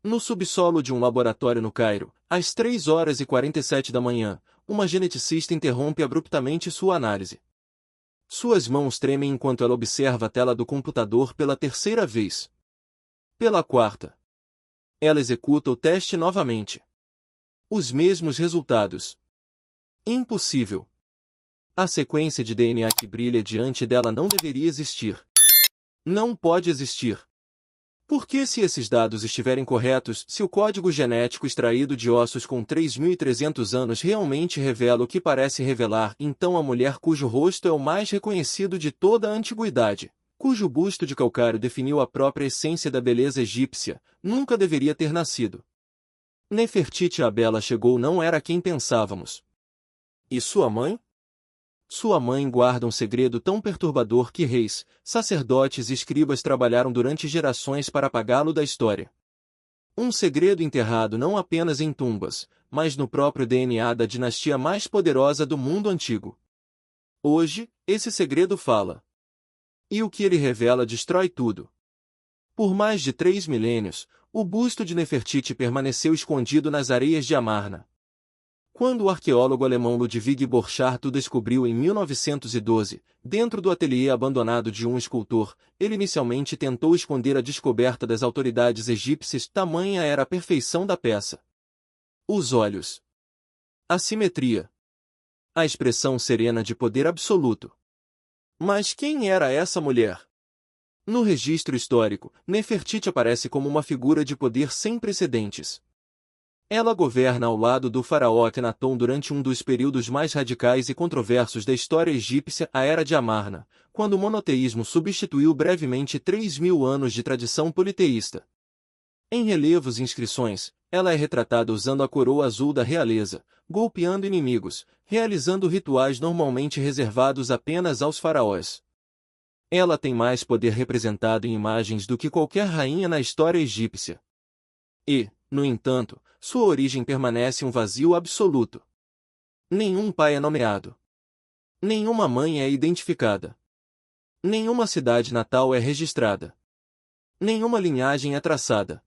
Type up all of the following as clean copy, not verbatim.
No subsolo de um laboratório no Cairo, às 3h47 da manhã, uma geneticista interrompe abruptamente sua análise. Suas mãos tremem enquanto ela observa a tela do computador pela terceira vez. Pela quarta. Ela executa o teste novamente. Os mesmos resultados. Impossível. A sequência de DNA que brilha diante dela não deveria existir. Não pode existir. Porque se esses dados estiverem corretos, se o código genético extraído de ossos com 3.300 anos realmente revela o que parece revelar, então a mulher cujo rosto é o mais reconhecido de toda a antiguidade, cujo busto de calcário definiu a própria essência da beleza egípcia, nunca deveria ter nascido. Nefertiti a Bela chegou não era quem pensávamos. E sua mãe? Sua mãe guarda um segredo tão perturbador que reis, sacerdotes e escribas trabalharam durante gerações para apagá-lo da história. Um segredo enterrado não apenas em tumbas, mas no próprio DNA da dinastia mais poderosa do mundo antigo. Hoje, esse segredo fala. E o que ele revela destrói tudo. Por mais de 3 milênios, o busto de Nefertiti permaneceu escondido nas areias de Amarna. Quando o arqueólogo alemão Ludwig Borchardt o descobriu em 1912, dentro do ateliê abandonado de um escultor, ele inicialmente tentou esconder a descoberta das autoridades egípcias, tamanha era a perfeição da peça. Os olhos. A simetria. A expressão serena de poder absoluto. Mas quem era essa mulher? No registro histórico, Nefertiti aparece como uma figura de poder sem precedentes. Ela governa ao lado do faraó Akhenaton durante um dos períodos mais radicais e controversos da história egípcia, a Era de Amarna, quando o monoteísmo substituiu brevemente 3.000 anos de tradição politeísta. Em relevos e inscrições, ela é retratada usando a coroa azul da realeza, golpeando inimigos, realizando rituais normalmente reservados apenas aos faraós. Ela tem mais poder representado em imagens do que qualquer rainha na história egípcia. E, no entanto, sua origem permanece um vazio absoluto. Nenhum pai é nomeado. Nenhuma mãe é identificada. Nenhuma cidade natal é registrada. Nenhuma linhagem é traçada.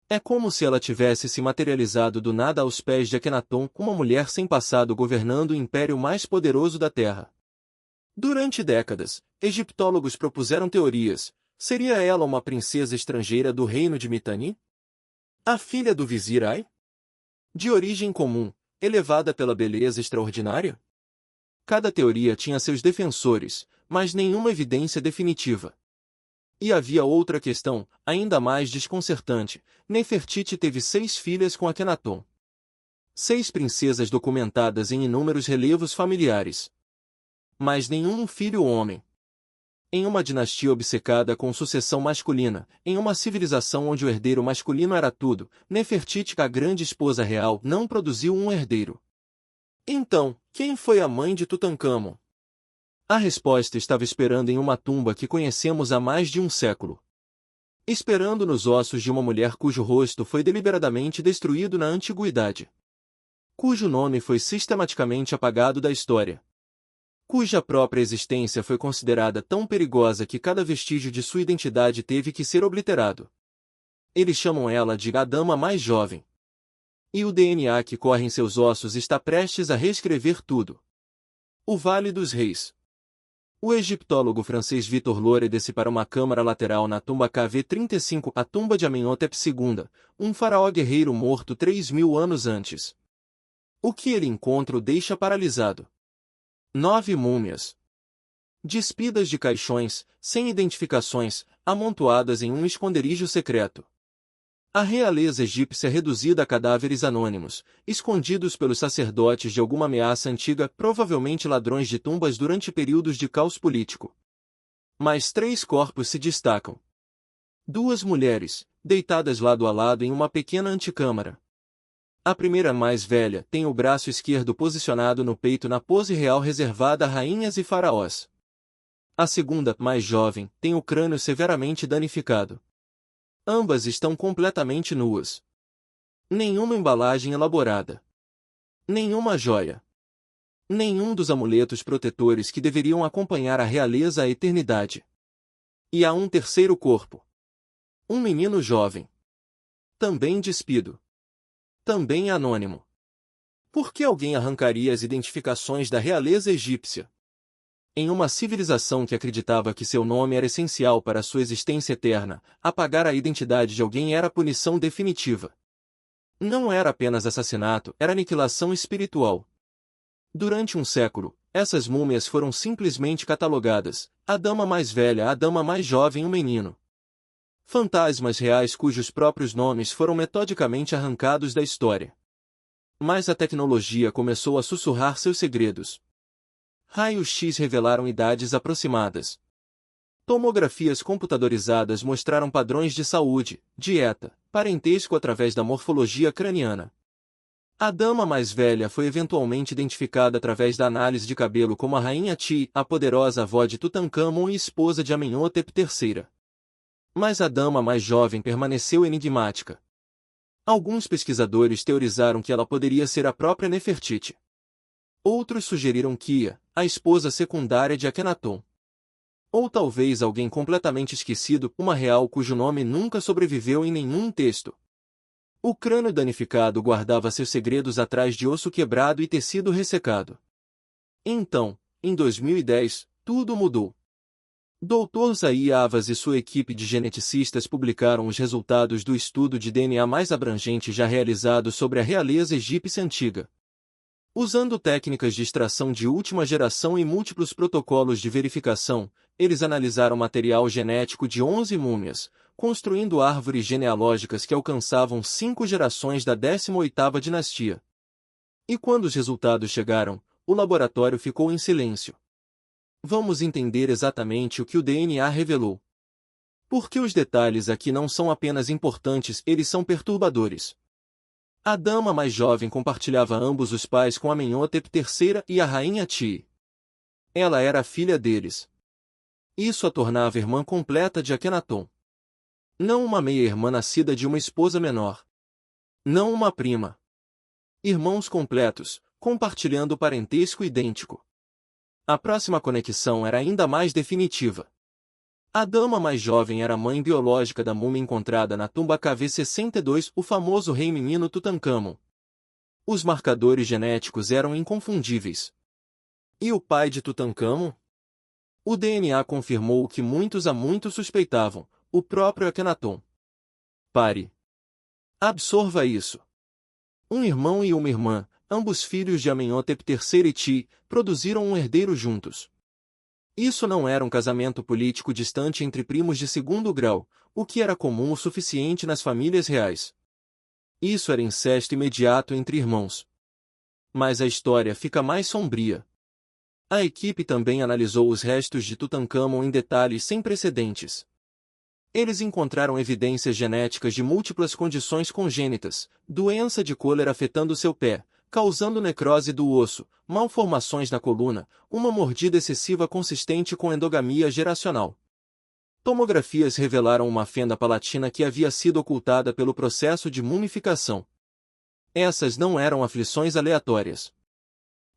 É como se ela tivesse se materializado do nada aos pés de Akhenaton, uma mulher sem passado governando o império mais poderoso da Terra. Durante décadas, egiptólogos propuseram teorias. Seria ela uma princesa estrangeira do reino de Mitanni? A filha do vizir Ai? De origem comum, elevada pela beleza extraordinária? Cada teoria tinha seus defensores, mas nenhuma evidência definitiva. E havia outra questão, ainda mais desconcertante. Nefertiti teve 6 filhas com Akhenaton. 6 princesas documentadas em inúmeros relevos familiares. Mas nenhum filho homem. Em uma dinastia obcecada com sucessão masculina, em uma civilização onde o herdeiro masculino era tudo, Nefertiti, a grande esposa real, não produziu um herdeiro. Então, quem foi a mãe de Tutancâmon? A resposta estava esperando em uma tumba que conhecemos há mais de um século. Esperando nos ossos de uma mulher cujo rosto foi deliberadamente destruído na antiguidade. Cujo nome foi sistematicamente apagado da história. Cuja própria existência foi considerada tão perigosa que cada vestígio de sua identidade teve que ser obliterado. Eles chamam ela de a dama mais jovem. E o DNA que corre em seus ossos está prestes a reescrever tudo. O Vale dos Reis. O egiptólogo francês Victor Loret desce para uma câmara lateral na tumba KV-35, a tumba de Amenhotep II, um faraó guerreiro morto 3.000 anos antes. O que ele encontra o deixa paralisado. 9 múmias. Despidas de caixões, sem identificações, amontoadas em um esconderijo secreto. A realeza egípcia reduzida a cadáveres anônimos, escondidos pelos sacerdotes de alguma ameaça antiga, provavelmente ladrões de tumbas durante períodos de caos político. Mas 3 corpos se destacam. 2 mulheres, deitadas lado a lado em uma pequena antecâmara. A primeira, mais velha, tem o braço esquerdo posicionado no peito na pose real reservada a rainhas e faraós. A segunda, mais jovem, tem o crânio severamente danificado. Ambas estão completamente nuas. Nenhuma embalagem elaborada. Nenhuma joia. Nenhum dos amuletos protetores que deveriam acompanhar a realeza à eternidade. E há um terceiro corpo. Um menino jovem. também despido, também anônimo. Por que alguém arrancaria as identificações da realeza egípcia? Em uma civilização que acreditava que seu nome era essencial para sua existência eterna, apagar a identidade de alguém era punição definitiva. Não era apenas assassinato, era aniquilação espiritual. Durante um século, essas múmias foram simplesmente catalogadas: a dama mais velha, a dama mais jovem, o menino. Fantasmas reais cujos próprios nomes foram metodicamente arrancados da história. Mas a tecnologia começou a sussurrar seus segredos. Raios-X revelaram idades aproximadas. Tomografias computadorizadas mostraram padrões de saúde, dieta, parentesco através da morfologia craniana. A dama mais velha foi eventualmente identificada através da análise de cabelo como a Rainha Ti, a poderosa avó de Tutancâmon e esposa de Amenhotep III. Mas a dama mais jovem permaneceu enigmática. Alguns pesquisadores teorizaram que ela poderia ser a própria Nefertiti. Outros sugeriram Kia, a esposa secundária de Akhenaton. Ou talvez alguém completamente esquecido, uma real cujo nome nunca sobreviveu em nenhum texto. O crânio danificado guardava seus segredos atrás de osso quebrado e tecido ressecado. Então, em 2010, tudo mudou. Dr. Zahi Hawass e sua equipe de geneticistas publicaram os resultados do estudo de DNA mais abrangente já realizado sobre a realeza egípcia antiga. Usando técnicas de extração de última geração e múltiplos protocolos de verificação, eles analisaram material genético de 11 múmias, construindo árvores genealógicas que alcançavam 5 gerações da 18ª dinastia. E quando os resultados chegaram, o laboratório ficou em silêncio. Vamos entender exatamente o que o DNA revelou. Porque os detalhes aqui não são apenas importantes, eles são perturbadores. A dama mais jovem compartilhava ambos os pais com Amenhotep III e a Rainha Ti. Ela era a filha deles. Isso a tornava irmã completa de Akhenaton. Não uma meia-irmã nascida de uma esposa menor. Não uma prima. Irmãos completos, compartilhando parentesco idêntico. A próxima conexão era ainda mais definitiva. A dama mais jovem era a mãe biológica da múmia encontrada na tumba KV62, o famoso rei menino Tutancâmon. Os marcadores genéticos eram inconfundíveis. E o pai de Tutancâmon? O DNA confirmou o que muitos há muito suspeitavam: o próprio Akhenaton. Pare. Absorva isso. Um irmão e uma irmã, ambos filhos de Amenhotep III e Ti, produziram um herdeiro juntos. Isso não era um casamento político distante entre primos de segundo grau, o que era comum o suficiente nas famílias reais. Isso era incesto imediato entre irmãos. Mas a história fica mais sombria. A equipe também analisou os restos de Tutancâmon em detalhes sem precedentes. Eles encontraram evidências genéticas de múltiplas condições congênitas, doença de cólera afetando seu pé, causando necrose do osso, malformações na coluna, uma mordida excessiva consistente com endogamia geracional. Tomografias revelaram uma fenda palatina que havia sido ocultada pelo processo de mumificação. Essas não eram aflições aleatórias.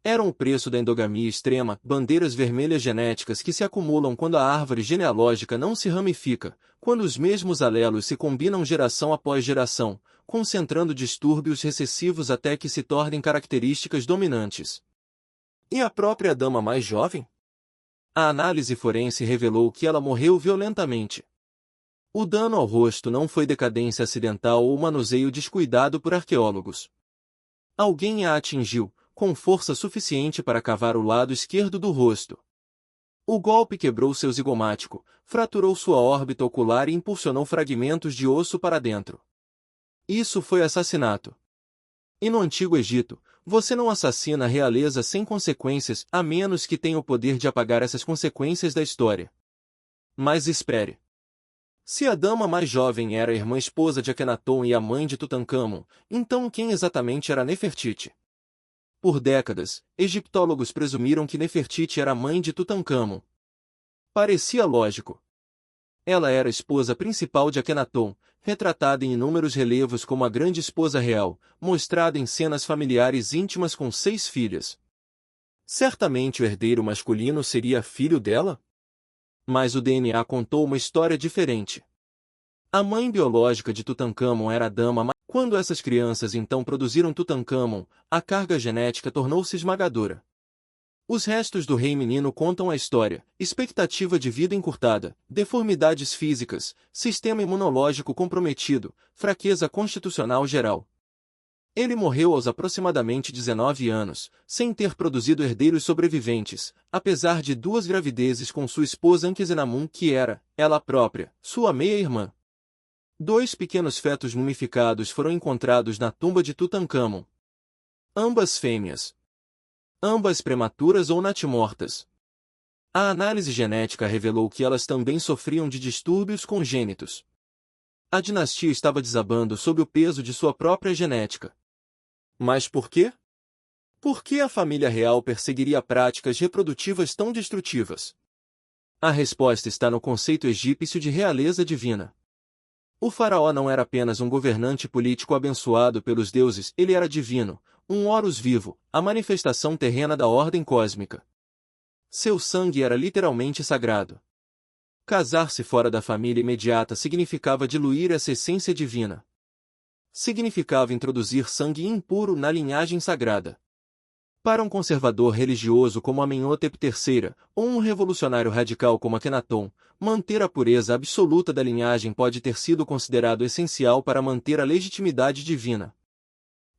Eram o preço da endogamia extrema, bandeiras vermelhas genéticas que se acumulam quando a árvore genealógica não se ramifica, quando os mesmos alelos se combinam geração após geração, concentrando distúrbios recessivos até que se tornem características dominantes. E a própria dama mais jovem? A análise forense revelou que ela morreu violentamente. O dano ao rosto não foi decadência acidental ou manuseio descuidado por arqueólogos. Alguém a atingiu, com força suficiente para cavar o lado esquerdo do rosto. O golpe quebrou seu zigomático, fraturou sua órbita ocular e impulsionou fragmentos de osso para dentro. Isso foi assassinato. E no Antigo Egito, você não assassina a realeza sem consequências, a menos que tenha o poder de apagar essas consequências da história. Mas espere. Se a dama mais jovem era a irmã esposa de Akhenaton e a mãe de Tutancâmon, então quem exatamente era Nefertiti? Por décadas, egiptólogos presumiram que Nefertiti era a mãe de Tutancâmon. Parecia lógico. Ela era a esposa principal de Akhenaton, retratada em inúmeros relevos como a grande esposa real, mostrada em cenas familiares íntimas com 6 filhas. Certamente o herdeiro masculino seria filho dela? Mas o DNA contou uma história diferente. A mãe biológica de Tutancâmon era a dama mais... Quando essas crianças então produziram Tutancâmon, a carga genética tornou-se esmagadora. Os restos do rei menino contam a história: expectativa de vida encurtada, deformidades físicas, sistema imunológico comprometido, fraqueza constitucional geral. Ele morreu aos aproximadamente 19 anos, sem ter produzido herdeiros sobreviventes, apesar de 2 gravidezes com sua esposa Anquisenamun, que era, ela própria, sua meia-irmã. 2 pequenos fetos mumificados foram encontrados na tumba de Tutancâmon. Ambas fêmeas. Ambas prematuras ou natimortas. A análise genética revelou que elas também sofriam de distúrbios congênitos. A dinastia estava desabando sob o peso de sua própria genética. Mas por quê? Por que a família real perseguiria práticas reprodutivas tão destrutivas? A resposta está no conceito egípcio de realeza divina. O faraó não era apenas um governante político abençoado pelos deuses, ele era divino, um Horus vivo, a manifestação terrena da ordem cósmica. Seu sangue era literalmente sagrado. Casar-se fora da família imediata significava diluir essa essência divina. Significava introduzir sangue impuro na linhagem sagrada. Para um conservador religioso como Amenhotep III, ou um revolucionário radical como Akhenaton, manter a pureza absoluta da linhagem pode ter sido considerado essencial para manter a legitimidade divina.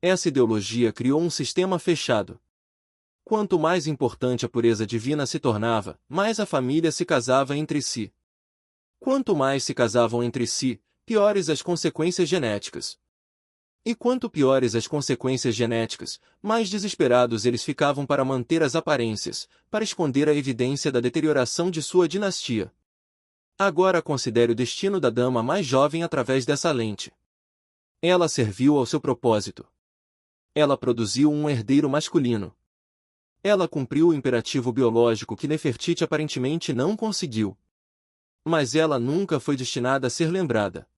Essa ideologia criou um sistema fechado. Quanto mais importante a pureza divina se tornava, mais a família se casava entre si. Quanto mais se casavam entre si, piores as consequências genéticas. E quanto piores as consequências genéticas, mais desesperados eles ficavam para manter as aparências, para esconder a evidência da deterioração de sua dinastia. Agora considere o destino da dama mais jovem através dessa lente. Ela serviu ao seu propósito. Ela produziu um herdeiro masculino. Ela cumpriu o imperativo biológico que Nefertiti aparentemente não conseguiu. Mas ela nunca foi destinada a ser lembrada.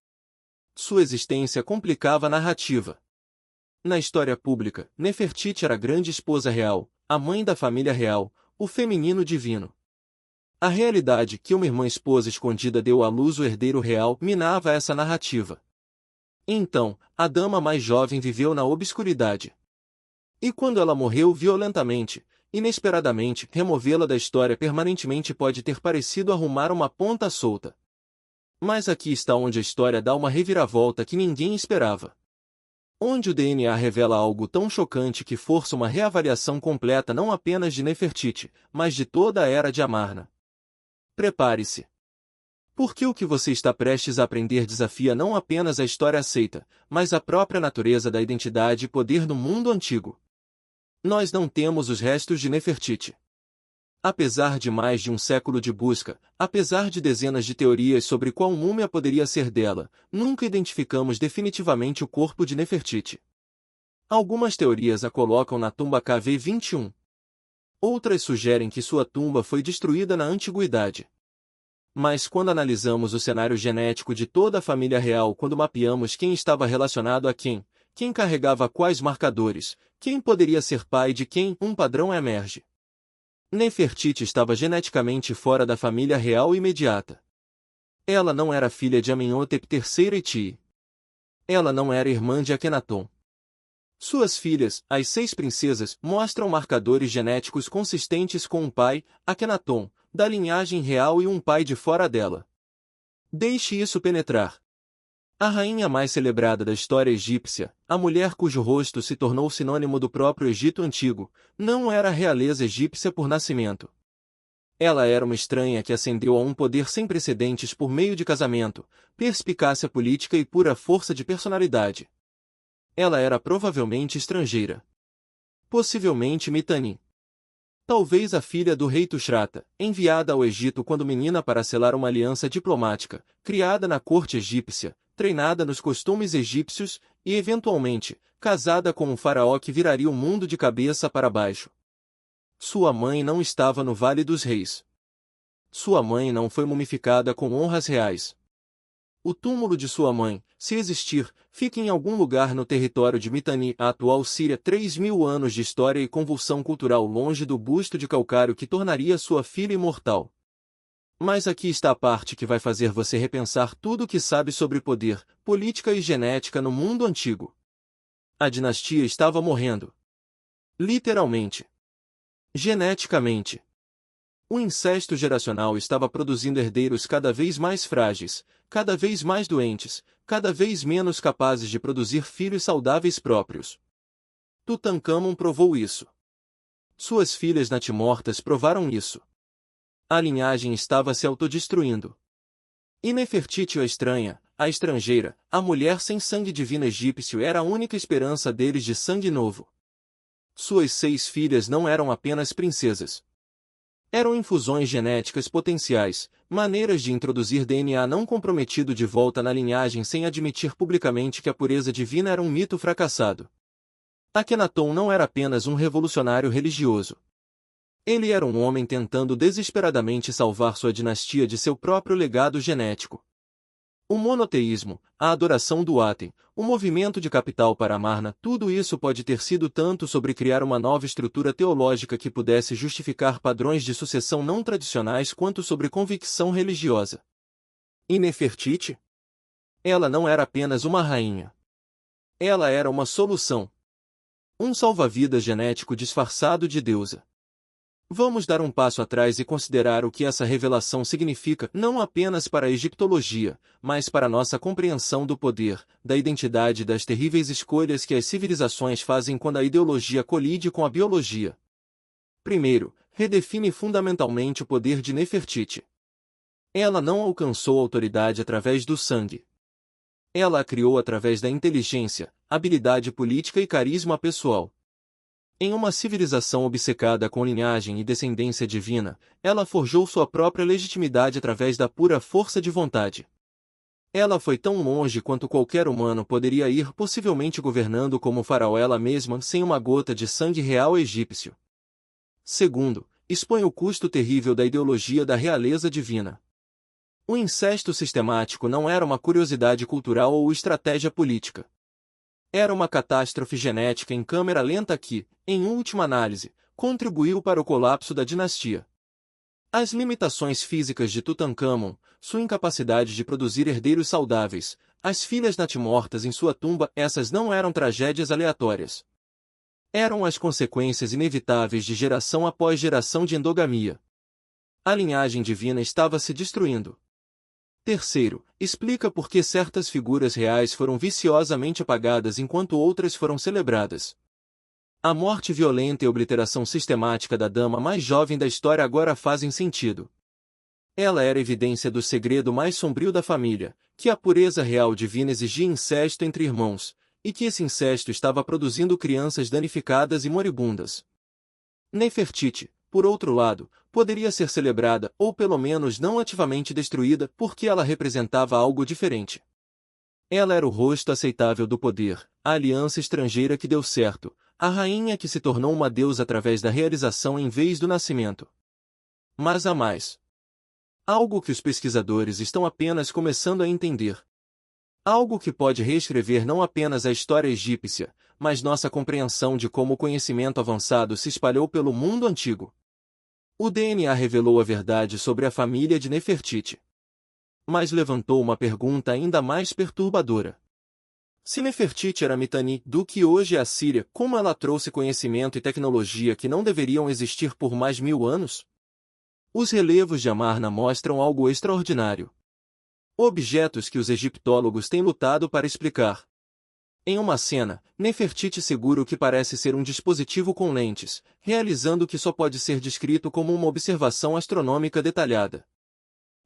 Sua existência complicava a narrativa. Na história pública, Nefertiti era a grande esposa real, a mãe da família real, o feminino divino. A realidade que uma irmã esposa escondida deu à luz o herdeiro real minava essa narrativa. Então, a dama mais jovem viveu na obscuridade. E quando ela morreu violentamente, inesperadamente, removê-la da história permanentemente pode ter parecido arrumar uma ponta solta. Mas aqui está onde a história dá uma reviravolta que ninguém esperava. Onde o DNA revela algo tão chocante que força uma reavaliação completa não apenas de Nefertiti, mas de toda a era de Amarna. Prepare-se. Porque o que você está prestes a aprender desafia não apenas a história aceita, mas a própria natureza da identidade e poder no mundo antigo. Nós não temos os restos de Nefertiti. Apesar de mais de um século de busca, apesar de dezenas de teorias sobre qual múmia poderia ser dela, nunca identificamos definitivamente o corpo de Nefertiti. Algumas teorias a colocam na tumba KV-21. Outras sugerem que sua tumba foi destruída na antiguidade. Mas quando analisamos o cenário genético de toda a família real, quando mapeamos quem estava relacionado a quem carregava quais marcadores, quem poderia ser pai de quem, um padrão emerge. Nefertiti estava geneticamente fora da família real imediata. Ela não era filha de Amenhotep III e Ti. Ela não era irmã de Akhenaton. Suas filhas, as 6 princesas, mostram marcadores genéticos consistentes com um pai, Akhenaton, da linhagem real e um pai de fora dela. Deixe isso penetrar. A rainha mais celebrada da história egípcia, a mulher cujo rosto se tornou sinônimo do próprio Egito Antigo, não era a realeza egípcia por nascimento. Ela era uma estranha que ascendeu a um poder sem precedentes por meio de casamento, perspicácia política e pura força de personalidade. Ela era provavelmente estrangeira. Possivelmente Mitanni. Talvez a filha do rei Tushratta, enviada ao Egito quando menina para selar uma aliança diplomática, criada na corte egípcia, treinada nos costumes egípcios, e eventualmente, casada com um faraó que viraria o mundo de cabeça para baixo. Sua mãe não estava no Vale dos Reis. Sua mãe não foi mumificada com honras reais. O túmulo de sua mãe, se existir, fica em algum lugar no território de Mitanni, a atual Síria. 3.000 anos de história e convulsão cultural longe do busto de calcário que tornaria sua filha imortal. Mas aqui está a parte que vai fazer você repensar tudo o que sabe sobre poder, política e genética no mundo antigo. A dinastia estava morrendo. Literalmente. Geneticamente. O incesto geracional estava produzindo herdeiros cada vez mais frágeis, cada vez mais doentes, cada vez menos capazes de produzir filhos saudáveis próprios. Tutancâmon provou isso. Suas filhas natimortas provaram isso. A linhagem estava se autodestruindo. E Nefertiti a estranha, a estrangeira, a mulher sem sangue divino egípcio era a única esperança deles de sangue novo. Suas 6 filhas não eram apenas princesas. Eram infusões genéticas potenciais, maneiras de introduzir DNA não comprometido de volta na linhagem sem admitir publicamente que a pureza divina era um mito fracassado. Akhenaton não era apenas um revolucionário religioso. Ele era um homem tentando desesperadamente salvar sua dinastia de seu próprio legado genético. O monoteísmo, a adoração do Aten, o movimento de capital para Amarna, tudo isso pode ter sido tanto sobre criar uma nova estrutura teológica que pudesse justificar padrões de sucessão não tradicionais quanto sobre convicção religiosa. E Nefertiti? Ela não era apenas uma rainha. Ela era uma solução. Um salva-vidas genético disfarçado de deusa. Vamos dar um passo atrás e considerar o que essa revelação significa não apenas para a egiptologia, mas para nossa compreensão do poder, da identidade e das terríveis escolhas que as civilizações fazem quando a ideologia colide com a biologia. Primeiro, redefine fundamentalmente o poder de Nefertiti. Ela não alcançou autoridade através do sangue. Ela a criou através da inteligência, habilidade política e carisma pessoal. Em uma civilização obcecada com linhagem e descendência divina, ela forjou sua própria legitimidade através da pura força de vontade. Ela foi tão longe quanto qualquer humano poderia ir, possivelmente governando como faraó ela mesma sem uma gota de sangue real egípcio. Segundo, expõe o custo terrível da ideologia da realeza divina. O incesto sistemático não era uma curiosidade cultural ou estratégia política. Era uma catástrofe genética em câmera lenta que, em última análise, contribuiu para o colapso da dinastia. As limitações físicas de Tutancâmon, sua incapacidade de produzir herdeiros saudáveis, as filhas natimortas em sua tumba, essas não eram tragédias aleatórias. Eram as consequências inevitáveis de geração após geração de endogamia. A linhagem divina estava se destruindo. Terceiro, explica por que certas figuras reais foram viciosamente apagadas enquanto outras foram celebradas. A morte violenta e a obliteração sistemática da dama mais jovem da história agora fazem sentido. Ela era evidência do segredo mais sombrio da família, que a pureza real divina exigia incesto entre irmãos, e que esse incesto estava produzindo crianças danificadas e moribundas. Nefertiti, por outro lado, poderia ser celebrada, ou pelo menos não ativamente destruída, porque ela representava algo diferente. Ela era o rosto aceitável do poder, a aliança estrangeira que deu certo, a rainha que se tornou uma deusa através da realização em vez do nascimento. Mas há mais. Algo que os pesquisadores estão apenas começando a entender. Algo que pode reescrever não apenas a história egípcia, mas nossa compreensão de como o conhecimento avançado se espalhou pelo mundo antigo. O DNA revelou a verdade sobre a família de Nefertiti. Mas levantou uma pergunta ainda mais perturbadora. Se Nefertiti era Mitanni, do que hoje é a Síria, como ela trouxe conhecimento e tecnologia que não deveriam existir por mais 1000 anos? Os relevos de Amarna mostram algo extraordinário. Objetos que os egiptólogos têm lutado para explicar. Em uma cena, Nefertiti segura o que parece ser um dispositivo com lentes, realizando o que só pode ser descrito como uma observação astronômica detalhada.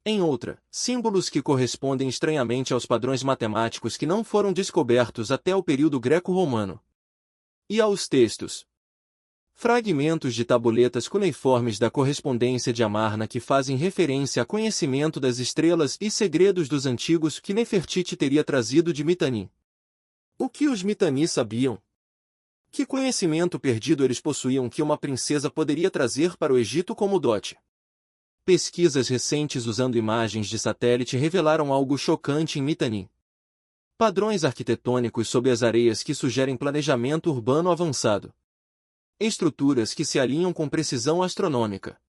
Em outra, símbolos que correspondem estranhamente aos padrões matemáticos que não foram descobertos até o período greco-romano. E aos textos. Fragmentos de tabuletas cuneiformes da correspondência de Amarna que fazem referência a conhecimento das estrelas e segredos dos antigos que Nefertiti teria trazido de Mitanni. O que os Mitanni sabiam? Que conhecimento perdido eles possuíam que uma princesa poderia trazer para o Egito como dote? Pesquisas recentes usando imagens de satélite revelaram algo chocante em Mitanni. Padrões arquitetônicos sob as areias que sugerem planejamento urbano avançado. Estruturas que se alinham com precisão astronômica.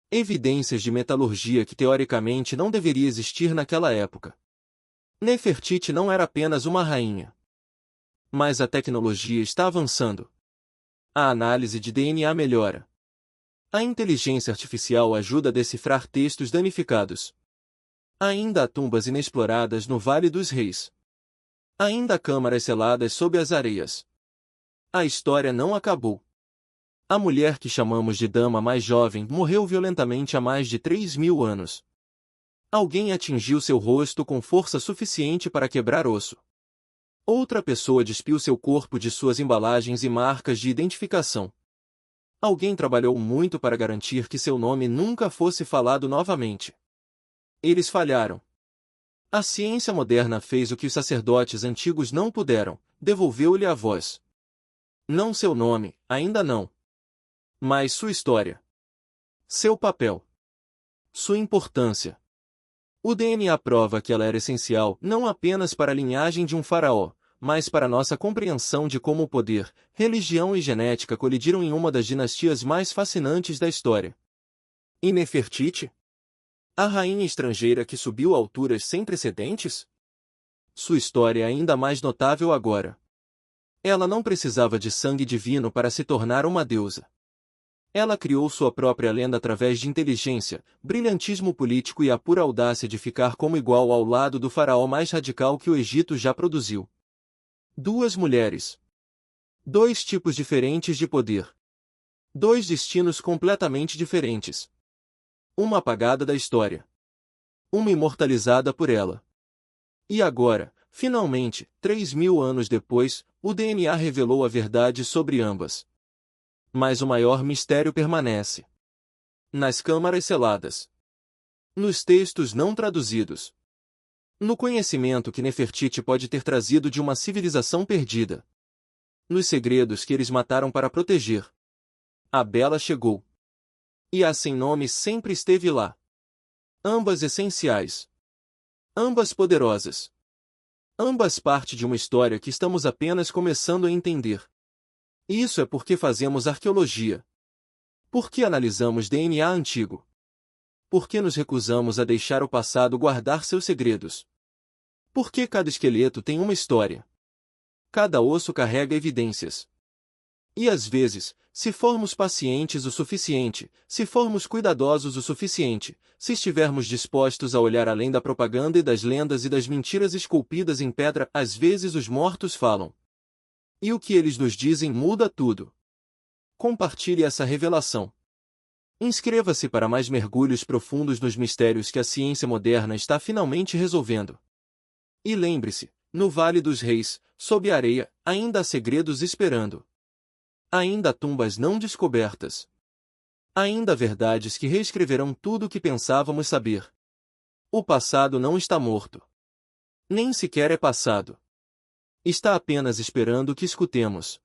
Evidências de metalurgia que teoricamente não deveria existir naquela época. Nefertiti não era apenas uma rainha. Mas a tecnologia está avançando. A análise de DNA melhora. A inteligência artificial ajuda a decifrar textos danificados. Ainda há tumbas inexploradas no Vale dos Reis. Ainda há câmaras seladas sob as areias. A história não acabou. A mulher que chamamos de dama mais jovem morreu violentamente há mais de 3.000 anos. Alguém atingiu seu rosto com força suficiente para quebrar osso. Outra pessoa despiu seu corpo de suas embalagens e marcas de identificação. Alguém trabalhou muito para garantir que seu nome nunca fosse falado novamente. Eles falharam. A ciência moderna fez o que os sacerdotes antigos não puderam, devolveu-lhe a voz. Não seu nome, ainda não. Mas sua história. Seu papel. Sua importância. O DNA prova que ela era essencial não apenas para a linhagem de um faraó, mas para nossa compreensão de como o poder, religião e genética colidiram em uma das dinastias mais fascinantes da história. E Nefertiti? A rainha estrangeira que subiu a alturas sem precedentes? Sua história é ainda mais notável agora. Ela não precisava de sangue divino para se tornar uma deusa. Ela criou sua própria lenda através de inteligência, brilhantismo político e a pura audácia de ficar como igual ao lado do faraó mais radical que o Egito já produziu. Duas mulheres. Dois tipos diferentes de poder. Dois destinos completamente diferentes. Uma apagada da história. Uma imortalizada por ela. E agora, finalmente, 3.000 anos depois, o DNA revelou a verdade sobre ambas. Mas o maior mistério permanece. Nas câmaras seladas. Nos textos não traduzidos. No conhecimento que Nefertiti pode ter trazido de uma civilização perdida. Nos segredos que eles mataram para proteger. A Bela chegou. E a sem nome sempre esteve lá. Ambas essenciais. Ambas poderosas. Ambas parte de uma história que estamos apenas começando a entender. Isso é porque fazemos arqueologia. Porque analisamos DNA antigo. Porque nos recusamos a deixar o passado guardar seus segredos. Porque cada esqueleto tem uma história. Cada osso carrega evidências. E às vezes, se formos pacientes o suficiente, se formos cuidadosos o suficiente, se estivermos dispostos a olhar além da propaganda e das lendas e das mentiras esculpidas em pedra, às vezes os mortos falam. E o que eles nos dizem muda tudo. Compartilhe essa revelação. Inscreva-se para mais mergulhos profundos nos mistérios que a ciência moderna está finalmente resolvendo. E lembre-se, no Vale dos Reis, sob a areia, ainda há segredos esperando. Ainda há tumbas não descobertas. Ainda há verdades que reescreverão tudo o que pensávamos saber. O passado não está morto. Nem sequer é passado. Está apenas esperando que escutemos.